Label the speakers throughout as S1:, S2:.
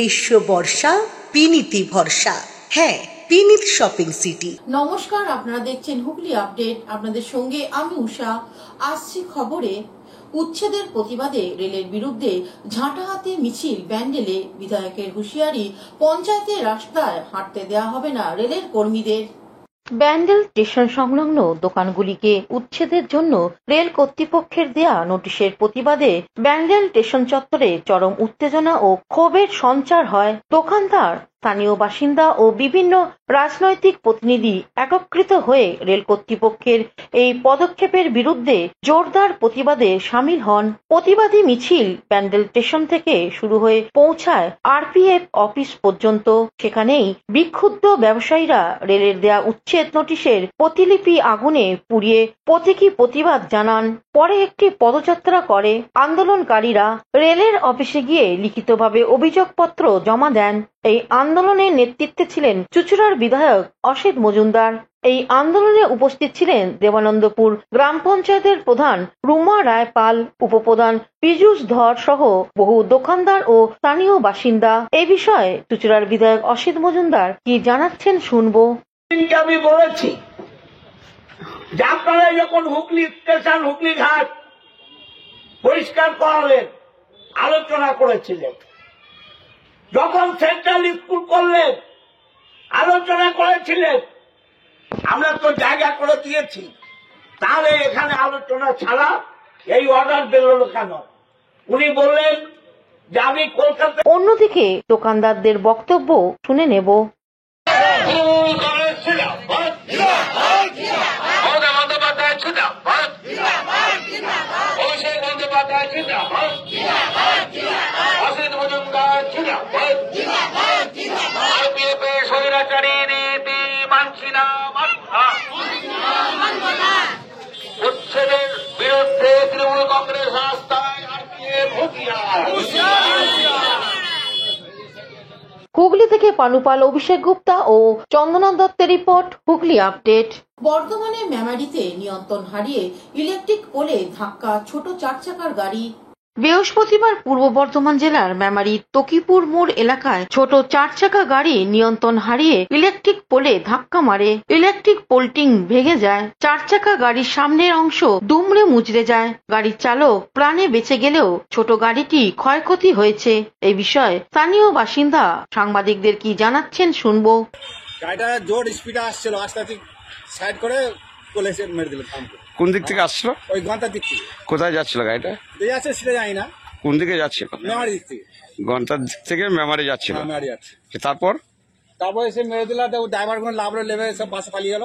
S1: গ্রীষ্ম বর্ষা বিনীতি ভরসা। হ্যাঁ, বিনীত শপিং সিটি।
S2: নমস্কার, আপনারা দেখছেন হুগলি আপডেট। আপনাদের সঙ্গে আমি উষা। আসছি খবরে। উচ্ছেদের প্রতিবাদে রেলের বিরুদ্ধে ঝাঁটা হাতে মিছিল, ব্যান্ডেলে বিধায়কের হুঁশিয়ারি, পঞ্চায়েতের রাস্তায় হাঁটতে দেওয়া হবে না রেলের কর্মীদের।
S3: ব্যান্ডেল স্টেশন সংলগ্ন দোকানগুলিকে উচ্ছেদের জন্য রেল কর্তৃপক্ষের দেয়া নোটিশের প্রতিবাদে ব্যান্ডেল স্টেশন চত্বরে চরম উত্তেজনা ও ক্ষোভের সঞ্চার হয়। দোকানদার, স্থানীয় বাসিন্দা ও বিভিন্ন রাজনৈতিক প্রতিনিধি একত্রিত হয়ে রেল কর্তৃপক্ষের এই পদক্ষেপের বিরুদ্ধে জোরদার প্রতিবাদে সামিল হন। প্রতিবাদী মিছিল ব্যান্ডেল স্টেশন থেকে শুরু হয়ে পৌঁছায় আরপিএফ অফিস পর্যন্ত। সেখানেই বিক্ষুব্ধ ব্যবসায়ীরা রেলের দেয়া উচ্ছেদ নোটিশের প্রতিলিপি আগুনে পুড়িয়ে প্রতীকী প্রতিবাদ জানান। পরে একটি পদযাত্রা করে আন্দোলনকারীরা রেলের অফিসে গিয়ে লিখিতভাবে অভিযোগপত্র জমা দেন। এই আন্দোলনের নেতৃত্বে ছিলেন চুঁচুড়ার বিধায়ক অসিত মজুমদার। এই আন্দোলনে উপস্থিত ছিলেন দেবানন্দপুর গ্রাম পঞ্চায়েতের প্রধান রুমা রায় পাল, উপপ্রধান পীযূষ ধর সহ বহু দোকানদার ও স্থানীয় বাসিন্দা। এই বিষয়ে চুঁচুড়ার বিধায়ক অসিত মজুমদার কি জানাচ্ছেন শুনবো।
S4: আমি বলেছি যে আপনারা যখন হুগলি স্টেশন, হুগলি ঘাট পরিষ্কার করালেন, আলোচনা করেছিলেন। যখন সেন্ট্রাল স্কুল করলেন, আলোচনা করেছিলেন। আমরা তো জায়গা করে দিয়েছি, তাহলে এখানে আলোচনা ছাড়া এই অর্ডার বেরোলো কেন? উনি বললেন যে আমি কলকাতা।
S3: অন্যদিকে দোকানদারদের বক্তব্য শুনে নেব।
S4: উচ্ছেদের বিরুদ্ধে তৃণমূল কংগ্রেস রাস্তায়,
S3: হুগলি থেকে পানুপাল, অভিষেক গুপ্তা ও চন্দনা দত্তের রিপোর্ট, হুগলি আপডেট।
S2: বর্ধমানে মেমারিতে নিয়ন্ত্রণ হারিয়ে ইলেকট্রিক পোলে ধাক্কা ছোট চারচাকার গাড়ি।
S3: বৃহস্পতিবার পূর্ব বর্ধমান জেলার মেমারি তকিপুর মোড় এলাকায় ছোট চারচাকা গাড়ি নিয়ন্ত্রণ হারিয়ে ইলেকট্রিক পোলে ধাক্কা মারে। ইলেকট্রিক পোলটিং ভেঙে যায়। চারচাকা গাড়ির সামনের অংশ দুমড়ে মুচড়ে যায়। গাড়ির চালক প্রাণে বেঁচে গেলেও ছোট গাড়িটি ক্ষয়ক্ষতি হয়েছে। এই বিষয়ে স্থানীয় বাসিন্দা সাংবাদিকদের কি জানাচ্ছেন শুনবো।
S5: গাড়িটা জোর স্পিডে আসছিল, আস্তে আস্তে সাইড করে কলেজে মেরে দিল।
S6: কোন দিক থেকে আসছিল?
S5: ওই গন্তার দিক থেকে।
S6: কোথায় যাচ্ছিল গাড়িটা?
S5: যাচ্ছে সেটা জানি না।
S6: কোন দিকে যাচ্ছিল?
S5: মেমারি দিক থেকে।
S6: গন্তার দিক থেকে মেমারি যাচ্ছিল।
S5: মেমারি যাচ্ছে।
S6: তারপর
S5: এসে মেরে দিল। ড্রাইভার কোন লাভ লেবে সব বাসে পালিয়ে গেল।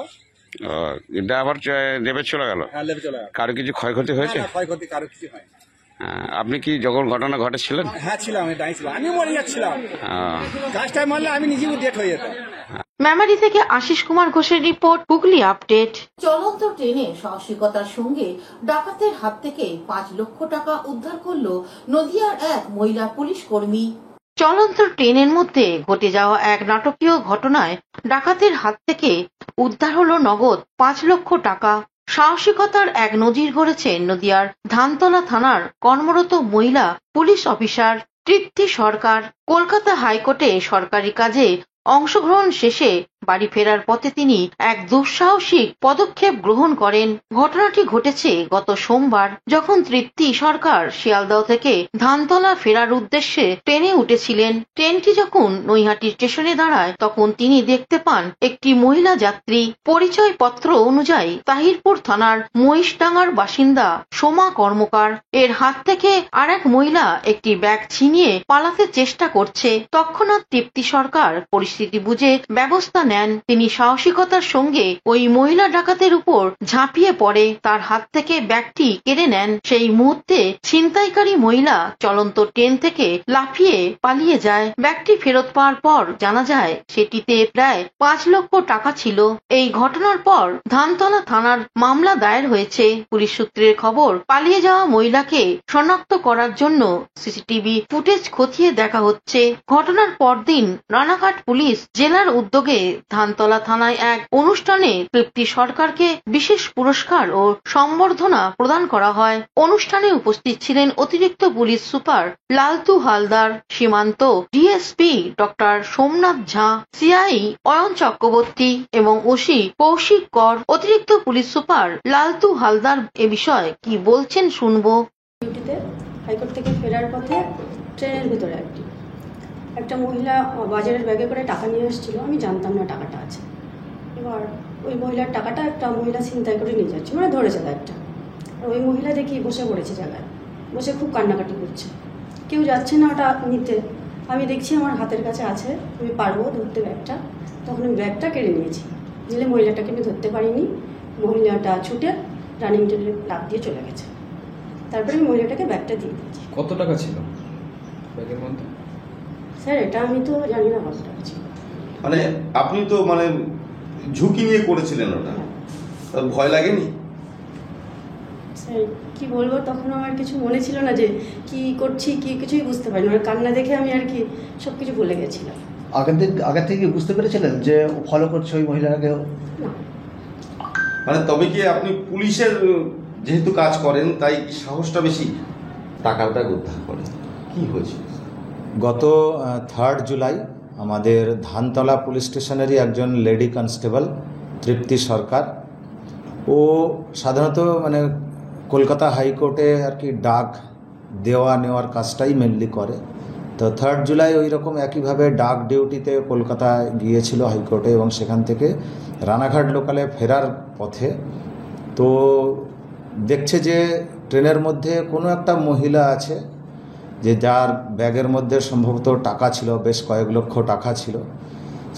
S6: ড্রাইভার নেবে চলে গেল।
S5: হ্যাঁ, লেবে চলে গেল।
S6: কারো কিছু ক্ষয়ক্ষতি হয়েছে?
S5: ক্ষয়ক্ষতি কারো কিছু হয়।
S6: আপনি কি যখন ঘটনা ঘটেছিলেন?
S5: হ্যাঁ ছিলাম, আমি দাঁড়িয়ে ছিলাম। আমি মরে যাচ্ছিলাম। গাছটায় মারলে আমি নিজেও ডেট হয়ে যেতাম।
S3: মেমারি থেকে আশিস কুমার ঘোষের রিপোর্ট, হুগলি আপডেট।
S2: চলন্ত ট্রেনে সাহসিকতার সঙ্গে ডাকাতের হাত থেকে 5 লক্ষ টাকা উদ্ধার করল নদিয়ার এক মহিলা পুলিশ কর্মী।
S3: চলন্ত ট্রেনের মধ্যে ঘটে যাওয়া এক নাটকীয় ঘটনায় ডাকাতের হাত থেকে উদ্ধার হলো নগদ 5 লক্ষ টাকা। সাহসিকতার এক নজির গড়েছে নদিয়ার ধানতলা থানার কর্মরত মহিলা পুলিশ অফিসার তৃপ্তি সরকার। কলকাতা হাইকোর্টে সরকারি কাজে অংশগ্রহণ শেষে বাড়ি ফেরার পথে তিনি এক দুঃসাহসিক পদক্ষেপ গ্রহণ করেন। ঘটনাটি ঘটেছে গত সোমবার, যখন তৃপ্তি সরকার শিয়ালদহ থেকে ধানতলা ফেরার উদ্দেশ্যে ট্রেনে উঠেছিলেন। ট্রেনটি যখন নৈহাটি স্টেশনে দাঁড়ায়, তখন তিনি দেখতে পান একটি মহিলা যাত্রী। পরিচয়পত্র অনুযায়ী তাহিরপুর থানার মহিষডাঙ্গার বাসিন্দা সোমা কর্মকার। এর হাত থেকে আর এক মহিলা একটি ব্যাগ ছিনিয়ে পালাতে চেষ্টা করছে। তৎক্ষণাৎ তৃপ্তি সরকার পরিস্থিতি বুঝে ব্যবস্থা নেন। তিনি সাহসিকতার সঙ্গে ওই মহিলা ডাকাতের উপর ঝাঁপিয়ে পড়ে তার হাত থেকে ব্যাগটি কেড়ে নেন। সেই মুহূর্তে ছিনতাইকারী মহিলা চলন্ত ট্রেন থেকে লাফিয়ে পালিয়ে যায়। ব্যাগটি ফেরত পাওয়ার পর জানা যায় সেটিতে প্রায় 5 লক্ষ টাকা ছিল। এই ঘটনার পর ধানতলা থানার মামলা দায়ের হয়েছে। পুলিশ সূত্রের খবর, পালিয়ে যাওয়া মহিলাকে শনাক্ত করার জন্য সিসিটিভি ফুটেজ খতিয়ে দেখা হচ্ছে। ঘটনার পরদিন রানাঘাট পুলিশ পুলিশ জেলার উদ্যোগে ধানতলা থানায় এক অনুষ্ঠানে তৃপ্তি সরকারকে বিশেষ পুরস্কার ও সম্বর্ধনা প্রদান করা হয়। অনুষ্ঠানে উপস্থিত ছিলেন অতিরিক্ত পুলিশ সুপার লালতু হালদার, সীমান্ত ডিএসপি ডক্টর সোমনাথ ঝা, সিআই অয়ন চক্রবর্তী এবং ওসি কৌশিক কর। অতিরিক্ত পুলিশ সুপার লালতু হালদার এ বিষয়ে কি বলছেন শুনবো।
S7: ডিউটিতে হাইকোর্ট থেকে ফেরার পথে ট্রেনের ভিতরে একটা মহিলা বাজারের ব্যাগে করে টাকা নিয়ে এসেছিল। আমি জানতাম না টাকাটা আছে। এবার ওই মহিলার টাকাটা একটা মহিলা ছিনতাই করে নিয়ে যাচ্ছে, মানে ধরেছে ব্যাগটা। আর ওই মহিলা দেখি বসে পড়েছে জায়গায়, বসে খুব কান্নাকাটি করছে, কেউ যাচ্ছে না ওটা নিতে। আমি দেখছি আমার হাতের কাছে আছে, আমি পারবো ধরতে ব্যাগটা, তখন আমি ব্যাগটা কেড়ে নিয়েছি। নিলে মহিলাটাকে আমি ধরতে পারিনি, মহিলাটা ছুটে রানিং টেনে লাফ দিয়ে চলে গেছে। তারপরে আমি মহিলাটাকে ব্যাগটা দিয়ে দিয়েছি।
S8: কত টাকা ছিল ব্যাগের মধ্যে?
S7: স্যার এটা আমি তো জানি না কত টাকা ছিল।
S9: মানে আপনি তো মানে ঝুঁকি নিয়ে করেছিলেন ওটা, ভয় লাগেনি?
S7: স্যার কি বলবো, তখন আমার কিছু মনে ছিল না যে কি করছি, কি কিছুই বুঝতে পারিনি। ওর কান্না দেখে আমি আর কি সব কিছু ভুলে গেছিলাম।
S10: আগে থেকে বুঝতে পেরেছিলেন যে ফলো করছে ওই মহিলাকে?
S7: না।
S9: মানে তবে কি আপনি পুলিশের যেহেতু কাজ করেন তাই সাহসটা বেশি? টাকাটা উদ্ধার করেন, কি হয়েছে?
S11: গত 3 জুলাই আমাদের ধানতলা পুলিশ স্টেশনেরই একজন লেডি কনস্টেবল তৃপ্তি সরকার, ও সাধারণত মানে কলকাতা হাইকোর্টে আর কি ডাক দেওয়া নেওয়ার কাজটাই মেনলি করে। তো 3 জুলাই ওই রকম একইভাবে ডাক ডিউটিতে কলকাতায় গিয়েছিল হাইকোর্টে, এবং সেখান থেকে রানাঘাট লোকালে ফেরার পথে তো দেখছে যে ট্রেনের মধ্যে কোনো একটা মহিলা আছে যে যার ব্যাগের মধ্যে সম্ভবত টাকা ছিল, বেশ কয়েক লক্ষ টাকা ছিল।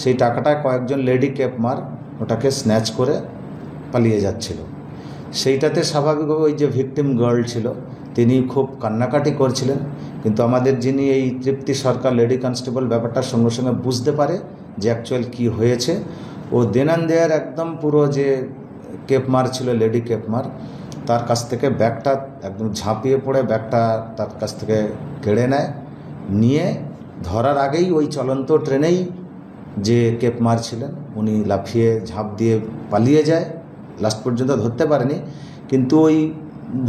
S11: সেই টাকাটা কয়েকজন লেডি ক্যাপমার ওটাকে স্ন্যাচ করে পালিয়ে যাচ্ছিল। সেইটাতে স্বাভাবিকভাবে ওই যে ভিকটিম গার্ল ছিল তিনি খুব কান্নাকাটি করছিলেন, কিন্তু আমাদের যিনি এই তৃপ্তি সরকার লেডি কনস্টেবল ব্যাপারটার সঙ্গে সঙ্গে বুঝতে পারে যে অ্যাকচুয়াল কি হয়েছে। ও দেনান দেয়ার একদম পুরো যে ক্যাপমার ছিল, লেডি ক্যাপমার, তার কাছ থেকে ব্যাগটা একদম ঝাঁপিয়ে পড়ে ব্যাগটা তার কাছ থেকে কেড়ে নেয়। নিয়ে ধরার আগেই ওই চলন্ত ট্রেনেই যে ক্যাপমার ছিলেন উনি লাফিয়ে ঝাঁপ দিয়ে পালিয়ে যায়। লাস্ট পর্যন্ত ধরতে পারেনি, কিন্তু ওই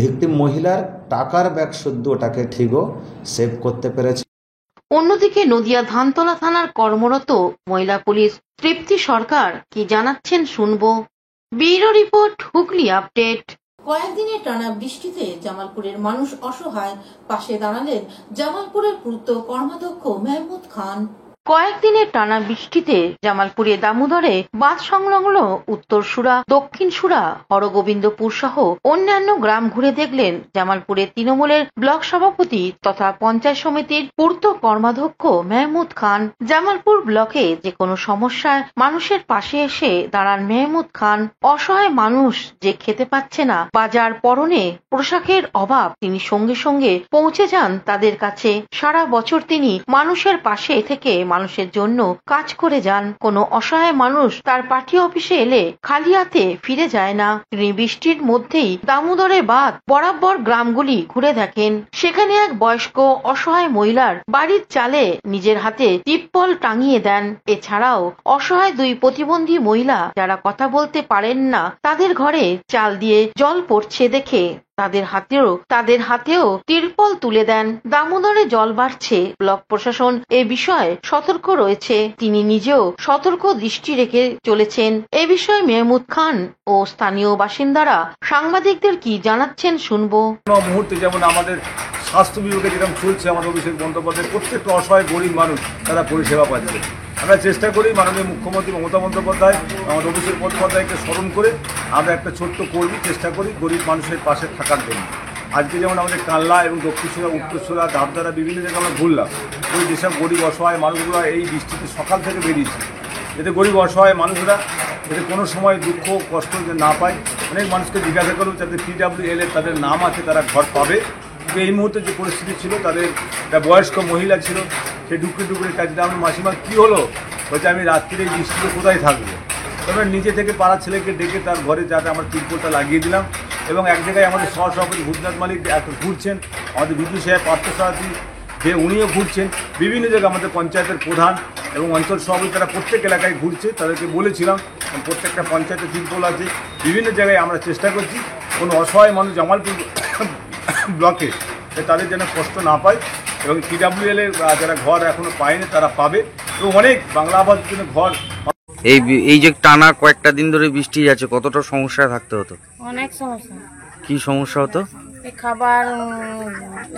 S11: ভিকটিম মহিলার টাকার ব্যাগ শুদ্ধ ওটাকে ঠিকও সেভ করতে পেরেছে।
S3: অন্যদিকে নদিয়া ধানতলা থানার কর্মরত মহিলা পুলিশ তৃপ্তি সরকার কি জানাচ্ছেন শুনবো। Bureau report, Hooghly update.
S2: কয়েকদিনের টানা বৃষ্টিতে জামালপুরের মানুষ অসহায়, পাশে দাঁড়ালেন জামালপুরের পূর্ত কর্মাধ্যক্ষ মেহমুদ খান।
S3: কয়েকদিনের টানা বৃষ্টিতে জামালপুরে দামোদরে বাঁধ সংলগ্ন উত্তর সুরা, দক্ষিণ সুরা, হরগোবিন্দপুর সহ অন্যান্য গ্রাম ঘুরে দেখলেন জামালপুরের তৃণমূলের ব্লক সভাপতি তথা পঞ্চায়েত সমিতির পূর্ত কর্মাধ্যক্ষ মেহমুদ খান। জামালপুর ব্লকে যে কোনো সমস্যায় মানুষের পাশে এসে দাঁড়ান মেহমুদ খান। অসহায় মানুষ যে খেতে পাচ্ছে না, বাজার পরনে পোশাকের অভাব, তিনি সঙ্গে সঙ্গে পৌঁছে যান তাদের কাছে। সারা বছর তিনি মানুষের পাশে থেকে মানুষের জন্য কাজ করে যান। কোনো অসহায় মানুষ তার পার্টি অফিসে এলে খালি হাতে ফিরে যায় না। তিনি বৃষ্টির মধ্যেই দামোদরে বাঁধ বরাবর গ্রামগুলি ঘুরে দেখেন। সেখানে এক বয়স্ক অসহায় মহিলার বাড়ির চালে নিজের হাতে টিপ্পল টাঙিয়ে দেন। এছাড়াও অসহায় 2 প্রতিবন্ধী মহিলা যারা কথা বলতে পারেন না, তাদের ঘরে চাল দিয়ে জল পড়ছে দেখে তাদের হাতেও তিরপল তুলে দেন। দামোদরে জল বাড়ছে, ব্লক প্রশাসন এ বিষয়ে সতর্ক রয়েছে। তিনি নিজেও সতর্ক দৃষ্টি রেখে চলেছেন। এ বিষয়ে মেহমুদ খান ও স্থানীয় বাসিন্দারা সাংবাদিকদের কি জানাচ্ছেন শুনবো।
S5: মুহূর্তে যেমন আমাদের স্বাস্থ্য বিভাগে যেরকম চলছে, আমাদের অভিষেক বন্দ্যোপাধ্যায় প্রত্যেকটা অসহায় গরিব মানুষ তারা পরিষেবা পাচ্ছে। আমরা চেষ্টা করি মাননীয় মুখ্যমন্ত্রী মমতা বন্দ্যোপাধ্যায়, আমাদের অভিষেক বন্দ্যোপাধ্যায়কে স্মরণ করে আমরা একটা ছোট্ট কর্মী চেষ্টা করি গরিব মানুষের পাশে থাকার জন্য। আজকে যেমন আমাদের কাল্লা এবং দক্ষিণসুরা, উত্তরসুরা, ধাপধারা বিভিন্ন জায়গায় আমরা ঘুরলাম। ওই যেসব গরিব অসহায় মানুষগুলো এই বৃষ্টিতে সকাল থেকে বেরিয়েছে, যাতে গরিব অসহায় মানুষরা যাতে কোনো সময় দুঃখ কষ্ট না পায়। অনেক মানুষকে জিজ্ঞাসা করব যাতে PWL এর তাদের নাম আছে, তারা ঘর পাবে। কিন্তু এই মুহূর্তে যে পরিস্থিতি ছিল, তাদের একটা বয়স্ক মহিলা ছিল, সে ডুকরে কাজে আমি মাসিমা কী হলো, বলছে আমি রাত্রিরে এই বৃষ্টিতে কোথায় থাকবো। তবে নিজে থেকে পাড়া ছেলেকে ডেকে তার ঘরে যাতে আমরা তিরপলটা লাগিয়ে দিলাম। এবং এক জায়গায় আমাদের সহসভাপতি ভূতনাথ মালিক ঘুরছেন, আমাদের বিদ্যুৎ সাহেব পার্থসারথী যে উনিও ঘুরছেন, বিভিন্ন জায়গায় আমাদের পঞ্চায়েতের প্রধান এবং অঞ্চল সভাপতি তারা প্রত্যেক এলাকায় ঘুরছে, তাদেরকে বলেছিলাম প্রত্যেকটা পঞ্চায়েতে তিরপল আছে, বিভিন্ন জায়গায় আমরা চেষ্টা করছি কোনো অসহায় মানুষ জামালপুর ব্লকে তাদের যেন কষ্ট না পায়, এবং PWL এর যারা ঘর এখনো পায়নি তারা পাবে, এবং অনেক বাংলা আবাসের জন্য ঘর।
S12: এই যে টানা কয়েকটা দিন ধরে বৃষ্টি যাচ্ছে, কতটা সমস্যায় থাকতে হতো?
S13: অনেক সমস্যা।
S12: কি সমস্যা হতো?
S13: খাবার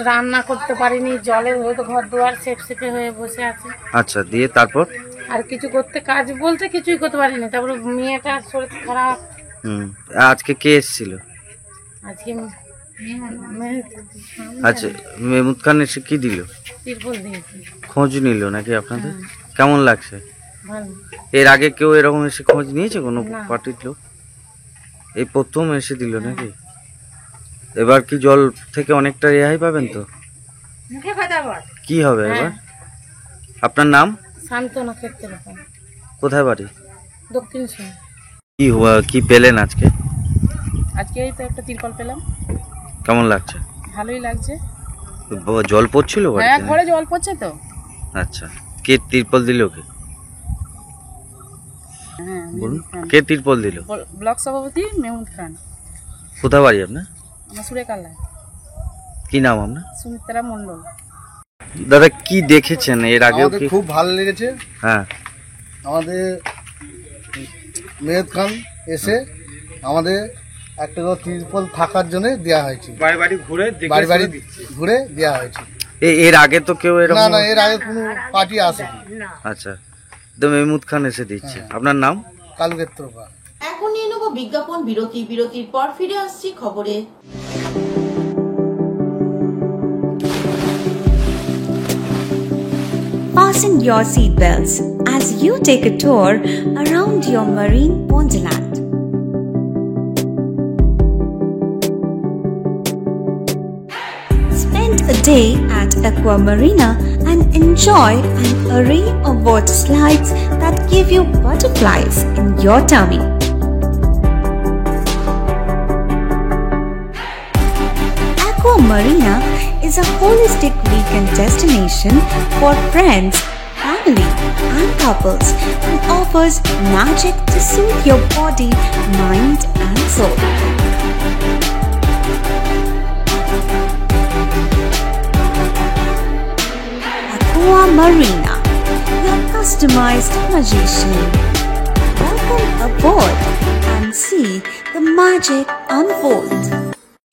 S13: রান্না করতে পারিনি, জলে হয়তো ঘর দুয়ার সেপসেপে হয়ে বসে আছে।
S12: আচ্ছা, দিয়ে তারপর
S13: আর কিছু করতে, কাজ বলতে কিছুই করতে পারিনি। তারপরে মেয়েটার শরীর খারাপ।
S12: আজকে কে এসেছিল?
S13: আজকে
S12: আচ্ছা, মেহমুদ খান এসে কি দিল?
S13: তিরপল দিয়েছে।
S12: খোঁজ নিল নাকি আপনাদের? কেমন লাগছে?
S13: ভালো।
S12: এর আগে কেউ এরকম এসে খোঁজ নিয়েছে কোনো পার্টির লোক? এই প্রথম এসে দিল নাকি? এবার কি জল থেকে অনেকটা রেহাই পাবেন তো? কি হবে এবার? আপনার নাম?
S13: শান্তনা ক্ষেত্রে।
S12: কোথায় বাড়ি?
S13: দক্ষিণ সিং।
S12: কি পেলেন আজকে?
S13: আজকে এই তো একটা তিরপল পেলাম।
S12: কেমন লাগছে?
S13: ভালোই লাগছে।
S12: জল পড়ছিল বাড়িতে?
S13: হ্যাঁ, ঘরে জল পড়ছে তো।
S12: আচ্ছা, কে তিরপল দিল? কে বলুন, কে তিরপল দিল?
S13: ব্লক সভাপতি মেহমুদ খান।
S12: কোথায় বাড়ি আপনার?
S13: আমার সুরেকালা।
S12: কি নাম আপনার?
S13: সুমিত্রা মন্ডল।
S12: দাদা, কি দেখেছেন এর আগেও? কি
S10: খুব ভালো লেগেছে।
S12: হ্যাঁ,
S10: আমাদের মেহমুদ খান এসে আমাদের একটা তিরপল থাকার জন্য দেওয়া হয়েছে, বাড়ি বাড়ি ঘুরে দেওয়া হয়েছে।
S12: এর আগে তো কেউ এরকম?
S10: না, এর আগে কোনো পার্টি আসেনি।
S12: আচ্ছা, তো মেহমুদ খান এসে দিচ্ছে। আপনার নাম?
S10: কালু ক্ষেত্রপা।
S2: এখন নিয়ে নেব বিজ্ঞাপন বিরতি। বিরতির পর ফিরে আসছি খবরে।
S14: Fasten your seatbelts as you take a tour around your marine wonderland. Spend a day at Aqua Marina and enjoy an array of water slides that give you butterflies in your tummy. Aqua Marina is a holistic weekend destination for friends, family, and couples and offers magic to soothe your body, mind, and soul. Aqua Marina, your customized magician. Welcome aboard and see the magic unfold.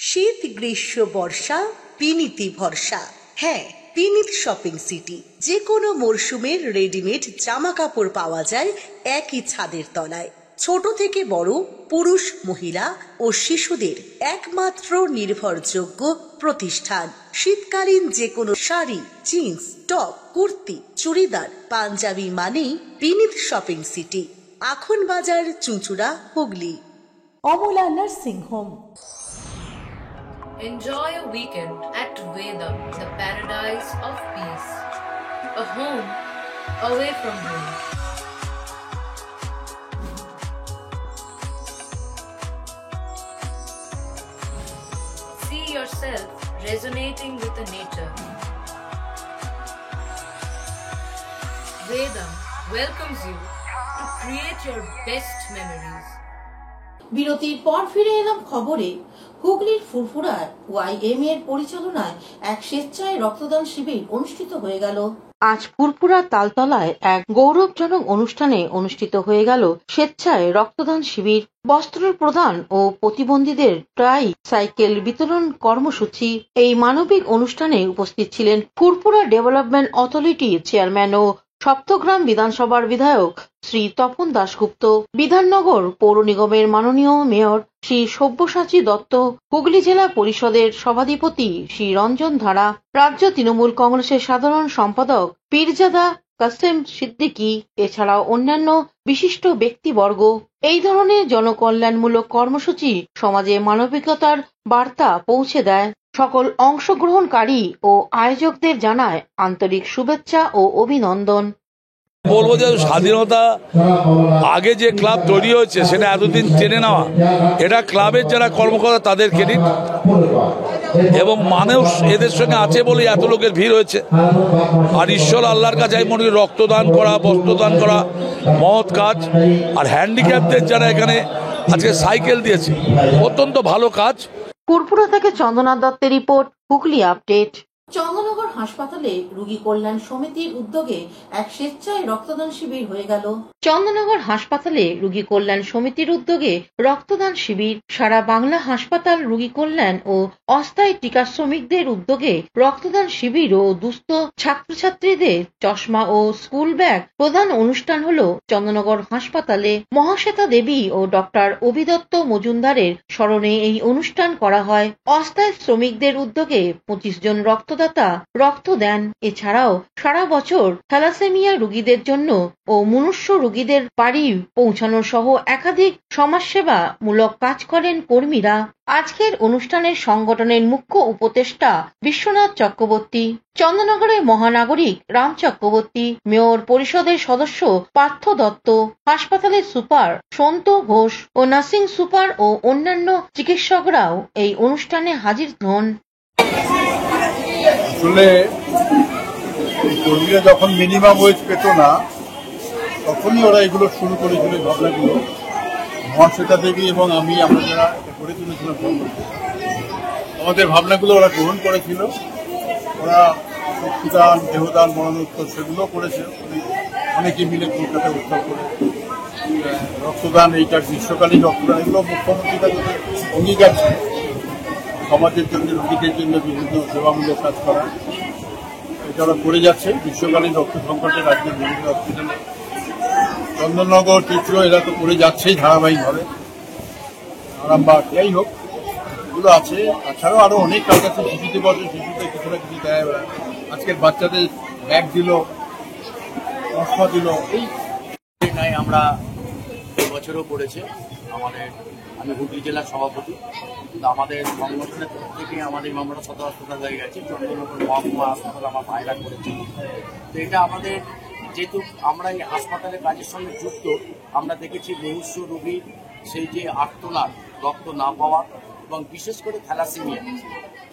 S1: শীত, গ্রীষ্ম, বর্ষা, পিনিতি ভরসা। হ্যাঁ, পিনিত shopping city. যে কোনো মরশুমের readymade জামা কাপড় পাওয়া যায় একই ছাদের তলায়। ছোট থেকে বড়, পুরুষ, মহিলা ও শিশুদের একমাত্র নির্ভরযোগ্য প্রতিষ্ঠান। শীতকালীন যে কোনো শাড়ি, জিন্স, টপ, কুর্তি, চুড়িদার, পাঞ্জাবি মানেই পিনিত শপিং সিটি। আখন বাজার, চুঁচুড়া, Hooghly. Amala nursing home.
S15: Enjoy a weekend at Vedam, the paradise of peace. A home away from home. See yourself resonating with the nature. Vedam welcomes you to create your best memories.
S2: বিরতির পর ফিরে এলাম খবরে। হুগলির ফুরফুরায় YM এর পরিচালনায় এক স্বেচ্ছায় রক্তদান শিবির অনুষ্ঠিত হয়ে গেল।
S3: আজ ফুরফুরা তালতলায় এক গৌরবজনক অনুষ্ঠানে অনুষ্ঠিত হয়ে গেল স্বেচ্ছায় রক্তদান শিবির, বস্ত্র প্রদান ও প্রতিবন্ধীদের ট্রাই সাইকেল বিতরণ কর্মসূচি। এই মানবিক অনুষ্ঠানে উপস্থিত ছিলেন ফুরফুরা ডেভেলপমেন্ট অথরিটির চেয়ারম্যান ও সপ্তগ্রাম বিধানসভার বিধায়ক শ্রী তপন দাশগুপ্ত, বিধাননগর পৌর নিগমের মাননীয় মেয়র শ্রী সব্যসাচী দত্ত, হুগলি জেলা পরিষদের সভাধিপতি শ্রী রঞ্জন ধারা, রাজ্য তৃণমূল কংগ্রেসের সাধারণ সম্পাদক পীরজাদা কাসেম সিদ্দিকী, এছাড়াও অন্যান্য বিশিষ্ট ব্যক্তিবর্গ। এই ধরনের জনকল্যাণমূলক কর্মসূচি সমাজে মানবিকতার বার্তা পৌঁছে দেয়। সকল অংশগ্রহণকারী ও আয়োজকদের জানায় আন্তরিক শুভেচ্ছা ও অভিনন্দন।
S16: বলবো যে স্বাধীনতা আগে যে ক্লাব তৈরি হয়েছে সেটা এতদিন টেনে নেওয়া, এটা ক্লাবের যারা কর্মকর্তা তাদের ক্রেডিট, এবং মানুষ এদের সঙ্গে আছে বলে এত লোকের ভিড় হয়েছে। আর ঈশ্বর আল্লাহর কাছে আমি মনে করি রক্তদান করা, বস্ত্রদান করা মহৎ কাজ। আর হ্যান্ডিক্যাপদের যারা এখানে আজকে সাইকেল দিয়েছে, অত্যন্ত ভালো কাজ।
S3: পুরপুরা থেকে চন্দনা দত্তের রিপোর্ট, হুগলি আপডেট।
S2: চন্দননগর হাসপাতালে রোগী কল্যাণ সমিতির উদ্যোগে এক স্বেচ্ছায় রক্তদান শিবির হয়ে গেল।
S3: চন্দননগর হাসপাতালে রোগী কল্যাণ সমিতির উদ্যোগে রক্তদান শিবির। সারা বাংলা হাসপাতাল রোগী কল্যাণ ও অস্থায়ী টিকা শ্রমিকদের উদ্যোগে রক্তদান শিবির ও দুস্থ ছাত্রছাত্রীদের চশমা ও স্কুল ব্যাগ প্রদান অনুষ্ঠান হলো চন্দননগর হাসপাতালে। মহাশ্বেতা দেবী ও ডক্টর অভিদত্ত মজুমদারের স্মরণে এই অনুষ্ঠান করা হয়। অস্থায়ী শ্রমিকদের উদ্যোগে 25 জন রক্তদাতা রক্ত দেন। এছাড়াও সারা বছর থ্যালাসেমিয়া রোগীদের জন্য ও মনুষ্য রোগীদের বাড়ি পৌঁছানো সহ একাধিক সমাজসেবা মূলক কাজ করেন কর্মীরা। আজকের অনুষ্ঠানের সংগঠনের মুখ্য উপদেষ্টা বিশ্বনাথ চক্রবর্তী, চন্দননগরের মহানাগরিক রাম চক্রবর্তী, মেয়র পরিষদের সদস্য পার্থ দত্ত, হাসপাতালের সুপার সন্ত ঘোষ ও নার্সিং সুপার ও অন্যান্য চিকিৎসকরাও এই অনুষ্ঠানে হাজির হন।
S17: আসলে কর্মীরা যখন মিনিমাম ওয়েজ পেত না, তখনই ওরা এগুলো শুরু করেছিল, ভাবনাগুলো। মহাশ্বেতা দেবী এবং আমরা যারা করে তুলেছিলাম, আমাদের ভাবনাগুলো ওরা গ্রহণ করেছিল। ওরা শক্তিদান, দেহদান, মরণোত্তর সেগুলো করেছে। অনেকে মিলে কলকাতায় উৎসব করে রক্তদান, এইটা গ্রীষ্মকালীন রক্তদান, এগুলো মুখ্যমন্ত্রীর কাছে অঙ্গীকার ছিল। সমাজের জন্য, রোগীদের জন্য বিভিন্ন সেবামূলক কাজ করা, এটা ওরা করে যাচ্ছে। গ্রীষ্মকালীন রক্ত সংকটে রাজ্যের বিভিন্ন হসপিটালে, চন্দননগর, চিত্র, এরা তো করে যাচ্ছেই ধারাবাহিকভাবে। আরামবাগ, যাই হোক, এগুলো আছে। তাছাড়াও আরো অনেক কাজ আছে। শিশু দিবসে শিশুদের কিছু না কিছু দেয়। আজকের বাচ্চাদের ব্যাগ দিল, চশমা দিল।
S18: এই আমরা বছরও করেছে আমাদের। আমি হুগলি জেলার সভাপতি, কিন্তু আমাদের সংগঠনের তরফ থেকে আমাদের মামলা সদর হাসপাতাল হয়ে গেছে, চন্দননগর মহকুমা হাসপাতাল আমার ভাইরা করেছে। তো এটা আমাদের, যেহেতু আমরা এই হাসপাতালের কাজের সঙ্গে যুক্ত, আমরা দেখেছি মনুষ্য রোগীর সেই যে আর্তনাদ, রক্ত না পাওয়া এবং বিশেষ করে থ্যালাসেমিয়া,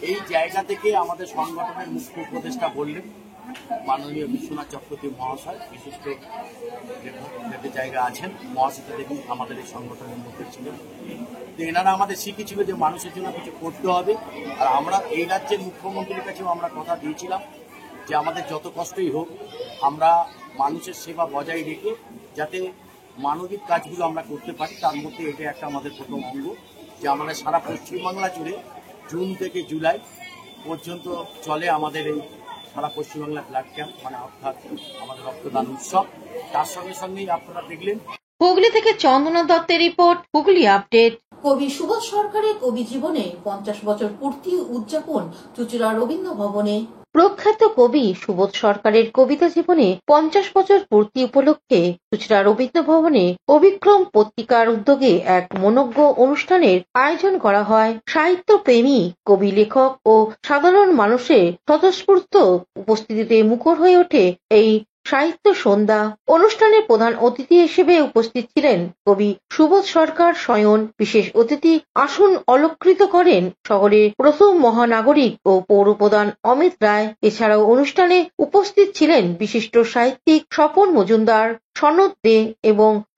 S18: এই জায়গা থেকে আমাদের সংগঠনের মুখ্য উপদেষ্টা বললেন মাননীয় বিশ্বনাথ চক্রবর্তী মহাশয়, বিশিষ্ট জায়গা আছেন, মহাশ্বেতা দেবী আমাদের এই সংগঠনের মধ্যে ছিলেন। তো এনারা আমাদের শিখিয়েছিল যে মানুষের জন্য কিছু করতে হবে। আর আমরা এই রাজ্যের মুখ্যমন্ত্রীর কাছেও আমরা কথা দিয়েছিলাম যে আমাদের যত কষ্টই হোক, আমরা মানুষের সেবা বজায় রেখে যাতে মানবিক কাজগুলো আমরা করতে পারি, তার মধ্যে এটা একটা আমাদের প্রথম অঙ্গ। যে আমাদের সারা পশ্চিমবাংলা জুড়ে জুন থেকে জুলাই পর্যন্ত চলে আমাদের এই সারা পশ্চিমবাংলা ব্লাড ক্যাম্প, মানে অর্থাৎ আমাদের রক্তদান উৎসব। তার সঙ্গে সঙ্গেই আপনারা দেখলেন।
S3: হুগলি থেকে চন্দনা দত্তের রিপোর্ট, হুগলি আপডেট।
S2: কবি সুবোধ সরকারের কবি জীবনে 50 বছর পূর্তি উদযাপন চুঁচুড়া রবীন্দ্র ভবনে।
S3: প্রখ্যাত কবি সুবোধ সরকারের কবিতা জীবনে 50 বছর পূর্তি উপলক্ষে চুঁচুড়া রবীন্দ্র ভবনে অবিক্রম পত্রিকার উদ্যোগে এক মনোজ্ঞ অনুষ্ঠানের আয়োজন করা হয়। সাহিত্য প্রেমী, কবি, লেখক ও সাধারণ মানুষের স্বতঃস্ফূর্ত উপস্থিতিতে মুখর হয়ে ওঠে এই সাহিত্য সন্ধ্যা। অনুষ্ঠানের প্রধান অতিথি হিসেবে উপস্থিত ছিলেন কবি সুবোধ সরকার স্বয়ং। বিশেষ অতিথি আসন অলঙ্কৃত করেন শহরের প্রথম মহানাগরিক ও পৌরপ্রধান অমিত রায়। এছাড়াও অনুষ্ঠানে উপস্থিত ছিলেন বিশিষ্ট সাহিত্যিক স্বপন মজুমদার, সনদ দে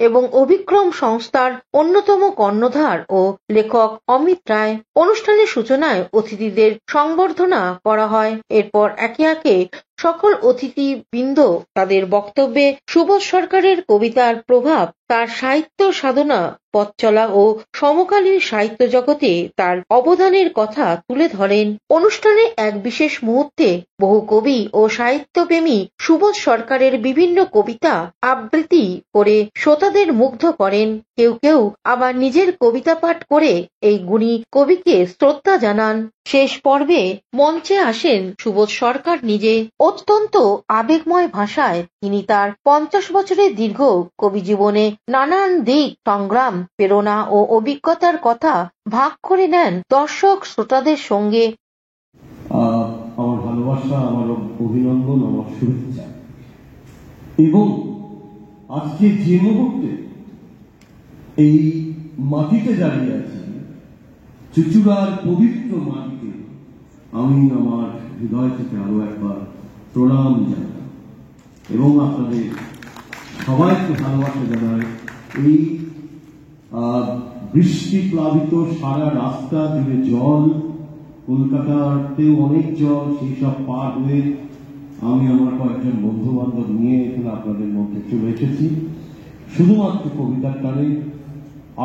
S3: এবং অভিক্রম সংস্থার অন্যতম কর্ণধার ও লেখক অমিত রায়। অনুষ্ঠানের সূচনায় অতিথিদের সংবর্ধনা করা হয়। এরপর একে একে সকল অতিথিবৃন্দ তাদের বক্তব্যে সুবোধ সরকারের কবিতার প্রভাব, তার সাহিত্য সাধনা, পথ চলা ও সমকালীন সাহিত্য জগতে তার অবদানের কথা তুলে ধরেন। অনুষ্ঠানে এক বিশেষ মুহূর্তে বহু কবি ও সাহিত্যপ্রেমী সুবোধ সরকারের বিভিন্ন কবিতা আবৃত্তি করে শ্রোতাদের মুগ্ধ করেন। কেউ কেউ আবার নিজের কবিতা পাঠ করে এই গুণী কবিকে শ্রদ্ধা জানান। শেষ পর্বে মঞ্চে আসেন সুবোধ সরকার নিজে। অত্যন্ত আবেগময় ভাষায় তিনি তার 50 বছরের দীর্ঘ কবি জীবনে নানান দিক, সংগ্রাম, প্রেরণা ও অভিজ্ঞতার কথা ভাগ করে নেন দর্শক শ্রোতাদের সঙ্গে।
S19: আমার ভালোবাসা, আমার অভিনন্দন, আমার শুভেচ্ছা এবং আজকে যে মুহূর্তে এই মাটিতে দাঁড়িয়ে আছি, চুচুড়ার পবিত্র মাটিতে, আমি আমার হৃদয় থেকে আরো একবার প্রণাম জানাই এবং আপনাদের সবাইকে ভালোবাসা জানাই। এই বৃষ্টি প্লাবিত সারা রাস্তা জুড়ে জল, কলকাতাতেও অনেক জল, সেই সব পার হয়ে আমি আমার কয়েকজন বন্ধু বান্ধব নিয়ে এখানে আপনাদের মধ্যে চলে এসেছি শুধুমাত্র কবিতার টানে,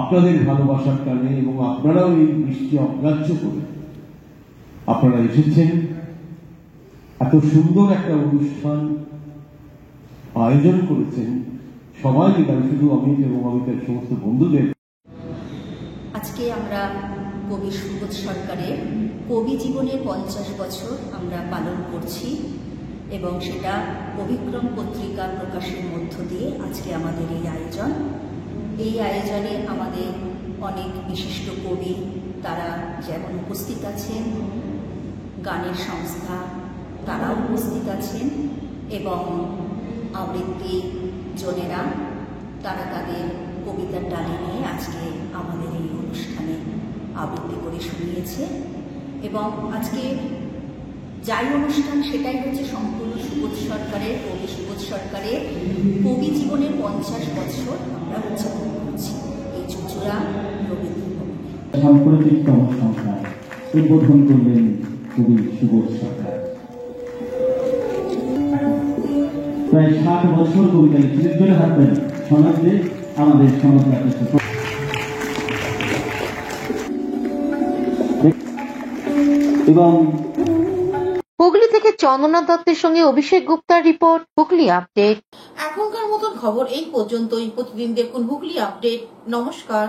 S19: আপনাদের ভালোবাসার টানে, এবং আপনারাও এই বৃষ্টি অগ্রাহ্য করে আপনারা এসেছেন। এত সুন্দর একটা অনুষ্ঠান আয়োজন করেছেন সবাই মিলে, শুধু অমিত এবং অমিতের সমস্ত বন্ধুদের।
S20: আজকে আমরা কবি সুবোধ সরকারের কবি জীবনের 50 বছর আমরা পালন করছি এবং সেটা অভিক্রম পত্রিকা প্রকাশের মধ্য দিয়ে আজকে আমাদের এই আয়োজন। এই আয়োজনে আমাদের অনেক বিশিষ্ট কবি তারা যেমন উপস্থিত আছেন, গানের সংস্থা তারাও উপস্থিত আছেন এবং আবৃত্তি জনেরা তারা তাদের কবিতার ডালি নিয়ে আজকে আমাদের এই অনুষ্ঠানে আবৃত্তি করে শুনিয়েছে। এবং আজকে যাই অনুষ্ঠান সেটাই হচ্ছে সম্পূর্ণ সুবোধ সরকারের, কবি সুবোধ সরকারের কবি জীবনের 50 বছর আমরা উদযাপন করছি এই চুচুড়া রবীন্দ্র ভবনে।
S21: সাম্প্রতিকতম সংখ্যায় উদ্বোধন করলেন কবি সুবোধ সরকার। প্রায় 60 বছর কবিতা লিখে ধরে হাঁটবেন সমাজে আমাদের সমাজ এবং
S3: হুগলি থেকে চন্দনা দত্তের সঙ্গে অভিষেক গুপ্তার রিপোর্ট, হুগলি আপডেট।
S2: এখনকার মতন খবর এই পর্যন্তই। প্রতিদিন দেখুন হুগলি আপডেট। নমস্কার।